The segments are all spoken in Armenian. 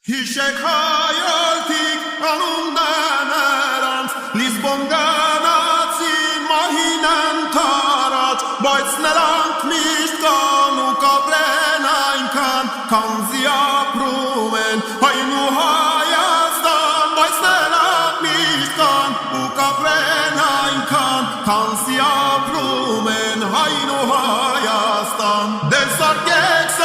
Hishek hayaltik anumdan eranz Lisbon ganatsin mahinen tarat Բայց նրանք միշտ կան ու կապրեն այնքան Քանզի ապրում են Այն ու Հայաստան Բայց նրանք միշտ կան ու կապրեն այնքան Քանզի ապրում են Այն ու Հայաստան Դե սարկեք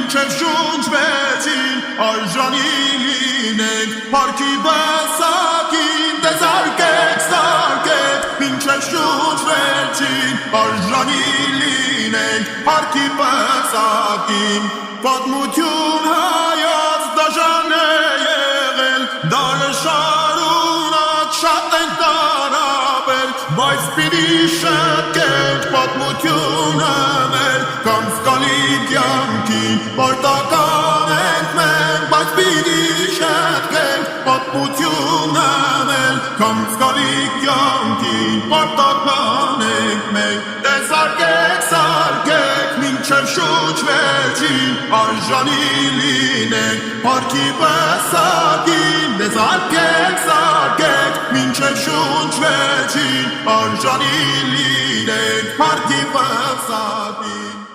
մինչև շունչվեցին Այժանի լինենք Պարքի բասակին Դե սարկեք մինչև շունչվեցին Այժանի լինենք Պարքի բասակին Պատմություն հայաց դաժան է եղել Դարը շարունակ շատ են տարապել Բայց պիտի շտկենք պատմությունը մեր Կամ զգալի կյանքին պարտական ենք մենք Բայց պիտի շտկենք պատմությունը մեր Կամ զգալի կյանքին պարտական ենք մենք Դե սարկեք մինչև շուչվեցին Արժանի լինենք պարքի բասակին Դե սարկեք մինչև շուչվեցին Արժանի լինենք պարքի բասակին